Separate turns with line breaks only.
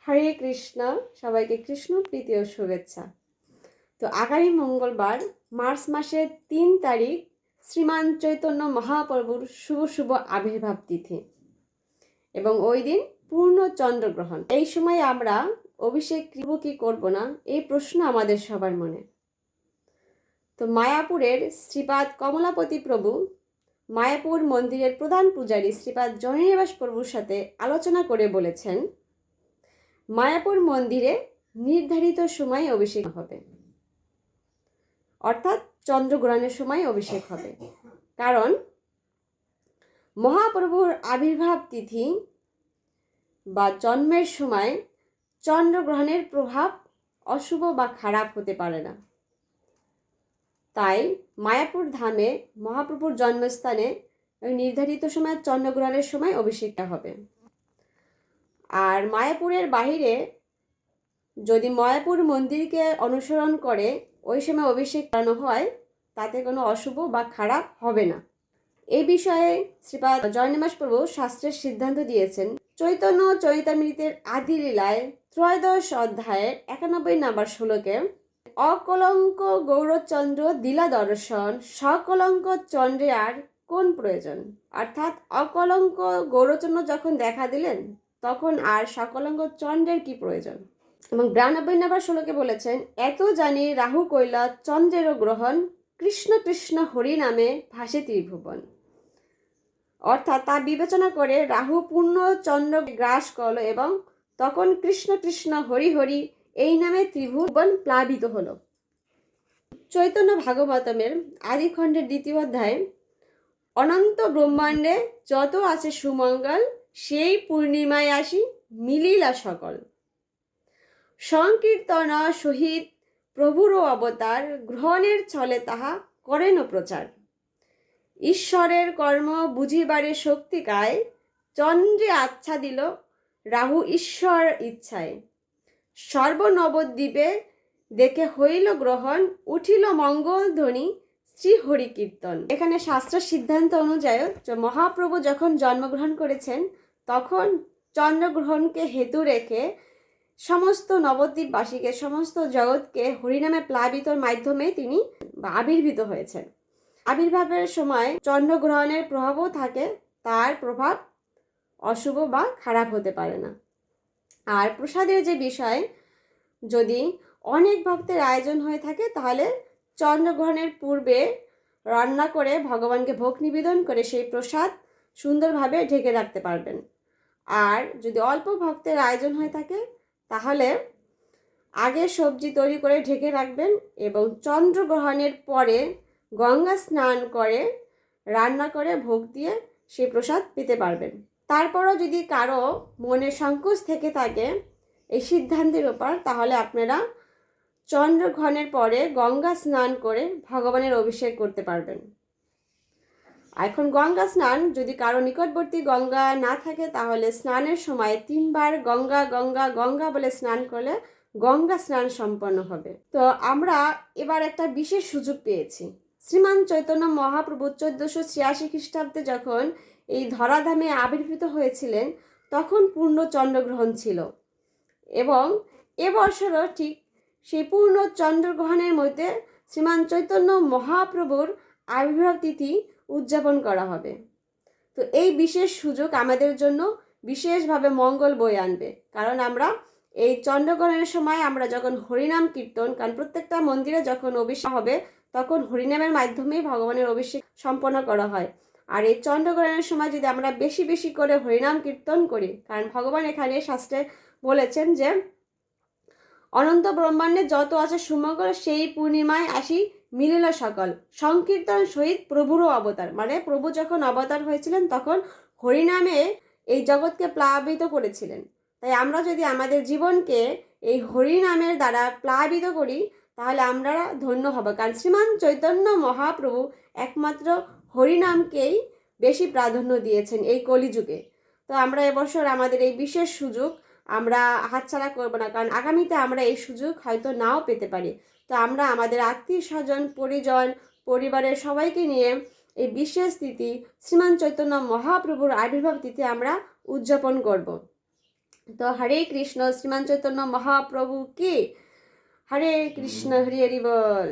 হরে কৃষ্ণ, সবাইকে কৃষ্ণ প্রীতি ও শুভেচ্ছা। তো আগামী মঙ্গলবার মার্চ মাসের 3 তারিখ শ্রীমান চৈতন্য মহাপ্রভুর শুভ শুভ আবির্ভাব তিথি এবং ওই দিন পূর্ণ চন্দ্রগ্রহণ। এই সময় আমরা অভিষেক কি করব না, এই প্রশ্ন আমাদের সবার মনে। তো মায়াপুরের শ্রীপাদ কমলাপতি প্রভু মায়াপুর মন্দিরের প্রধান পূজারী শ্রীপাদ জয়নিবাস প্রভুর সাথে আলোচনা করে বলেছেন, মায়াপুর মন্দিরে নির্ধারিত সময় অভিষেক হবে, অর্থাৎ চন্দ্রগ্রহণের সময় অভিষেক হবে। কারণ মহাপ্রভুর আবির্ভাব তিথি বা জন্মের সময় চন্দ্রগ্রহণের প্রভাব অশুভ বা খারাপ হতে পারে না। তাই মায়াপুর ধামে মহাপ্রভুর জন্মস্থানে নির্ধারিত সময় চন্দ্রগ্রহণের সময় অভিষেকটা হবে। আর মায়াপুরের বাহিরে যদি মায়াপুর মন্দিরকে অনুসরণ করে ওই সময় অভিষেক করানো হয়, তাতে কোনো অশুভ বা খারাপ হবে না। এই বিষয়ে শ্রীপাদ জয়নিবাস প্রভু শাস্ত্রের সিদ্ধান্ত দিয়েছেন। চৈতন্য চরিতামৃতের আদি লীলায় 13 অধ্যায়ের 91 নম্বর শ্লোকে, অকলঙ্ক গৌরচন্দ্র দিলা দর্শন, সকলঙ্ক চন্দ্রে আর কোন প্রয়োজন। অর্থাৎ অকলঙ্ক গৌরচন্দ্র যখন দেখা দিলেন, তখন আর সকলঙ্ক চন্দ্রের কি প্রয়োজন। এবং 92 নম্বর শ্লোকে বলেছেন, এত জানি রাহু কৈলা চন্দ্রেরও গ্রহণ, কৃষ্ণ কৃষ্ণ হরি নামে ভাসে ত্রিভুবন। অর্থাৎ তা বিবেচনা করে রাহু পূর্ণ চন্দ্র গ্রাস করল এবং তখন কৃষ্ণ কৃষ্ণ হরি হরি এই নামে ত্রিভুবন প্লাবিত হলো। চৈতন্য ভাগবতমের আদিখণ্ডের 2য় অধ্যায়, অনন্ত ব্রহ্মাণ্ডে যত আছে সুমঙ্গল, সেই পূর্ণিমায় আসি মিলিলা সকল। সংকীর্তন সহিত প্রভুর অবতার, গ্রহণের ছলে তাহা করেন প্রচার। ঈশ্বরের কর্ম বুঝিবারে শক্তিকায়, চন্দ্রে আচ্ছা দিল রাহু ঈশ্বর ইচ্ছায়। সর্বনবদ্বীপে দেখে হইল গ্রহণ, উঠিল মঙ্গল ধ্বনি শ্রী হরি কীর্তন। এখানে শাস্ত্র সিদ্ধান্ত অনুযায়ী মহাপ্রভু যখন জন্মগ্রহণ করেছেন, তখন চন্দ্রগ্রহণকে হেতু রেখে সমস্ত নবদ্বীপবাসীকে, সমস্ত জগৎকে হরিনামে প্লাবিতর মাধ্যমে তিনি আবির্ভূত হয়েছেন। আবির্ভাবের সময় চন্দ্রগ্রহণের প্রভাবও থাকে, তার প্রভাব অশুভ বা খারাপ হতে পারে না। আর প্রসাদের যে বিষয়, যদি অনেক ভক্তের আয়োজন হয়ে থাকে, তাহলে চন্দ্রগ্রহণের পূর্বে রান্না করে ভগবানকে ভোগ নিবেদন করে সেই প্রসাদ সুন্দরভাবে ঢেকে রাখতে পারবেন। আর যদি অল্প ভক্তের আয়োজন হয়ে থাকে, তাহলে আগে সবজি তৈরি করে ঢেকে রাখবেন এবং চন্দ্রগ্রহণের পরে গঙ্গা স্নান করে রান্না করে ভোগ দিয়ে সেই প্রসাদ পেতে পারবেন। তারপরও যদি কারো মনে সংকোচ থেকে থাকে এই সিদ্ধান্তের ওপর, তাহলে আপনারা চন্দ্রগ্রহণের পরে গঙ্গা স্নান করে ভগবানের অভিষেক করতে পারবেন। এখন গঙ্গা স্নান যদি কারো নিকটবর্তী গঙ্গা না থাকে, তাহলে স্নানের সময় 3 বার গঙ্গা গঙ্গা গঙ্গা বলে স্নান করলে গঙ্গা স্নান সম্পন্ন হবে। তো আমরা এবার একটা বিশেষ সুযোগ পেয়েছি। শ্রীমান চৈতন্য মহাপ্রভু 1486 খ্রিস্টাব্দে যখন এই ধরাধামে আবির্ভূত হয়েছিলেন, তখন পূর্ণ চন্দ্রগ্রহণ ছিল এবং এবছরও ঠিক সেই পূর্ণ চন্দ্রগ্রহণের মধ্যে শ্রীমান চৈতন্য মহাপ্রভুর আবির্ভাব তিথি উদযাপন করা হবে। তো এই বিশেষ সুযোগ আমাদের জন্য বিশেষভাবে মঙ্গল বয়ে আনবে। কারণ আমরা এই চন্দ্রগ্রহণের সময় আমরা যখন হরিনাম কীর্তন, কারণ প্রত্যেকটা মন্দিরে যখন অভিষেক হবে, তখন হরিনামের মাধ্যমেই ভগবানের অভিষেক সম্পন্ন করা হয়। আর এই চন্দ্রগ্রহণের সময় যদি আমরা বেশি বেশি করে হরিনাম কীর্তন করি, কারণ ভগবান এখানে শাস্ত্রে বলেছেন যে অনন্ত ব্রহ্মাণ্ডে যত আছে সুমঙ্গল, সেই পূর্ণিমায় আসি মিলিল সকল। সংকীর্তন সহিত প্রভুরও অবতার, মানে প্রভু যখন অবতার হয়েছিলেন তখন হরিনামে এই জগৎকে প্লাবিত করেছিলেন। তাই আমরা যদি আমাদের জীবনকে এই হরিনামের দ্বারা প্লাবিত করি, তাহলে আমরা ধন্য হব। কারণ শ্রীমান চৈতন্য মহাপ্রভু একমাত্র হরিনামকেই বেশি প্রাধান্য দিয়েছেন এই কলিযুগে। তো আমরা এবছর আমাদের এই বিশেষ সুযোগ আমরা হাতছাড়া করব না, কারণ আগামীতে আমরা এই সুযোগ হয়তো নাও পেতে পারি। তো আমরা আমাদের আত্মীয় স্বজন, পরিজন, পরিবারের সবাইকে নিয়ে এই বিশেষ তিথি শ্রীমান চৈতন্য মহাপ্রভুর আবির্ভাব তিথি আমরা উদযাপন করব। তো হরে কৃষ্ণ, শ্রীমান চৈতন্য মহাপ্রভু কি, হরে কৃষ্ণ, হরি হরি বল।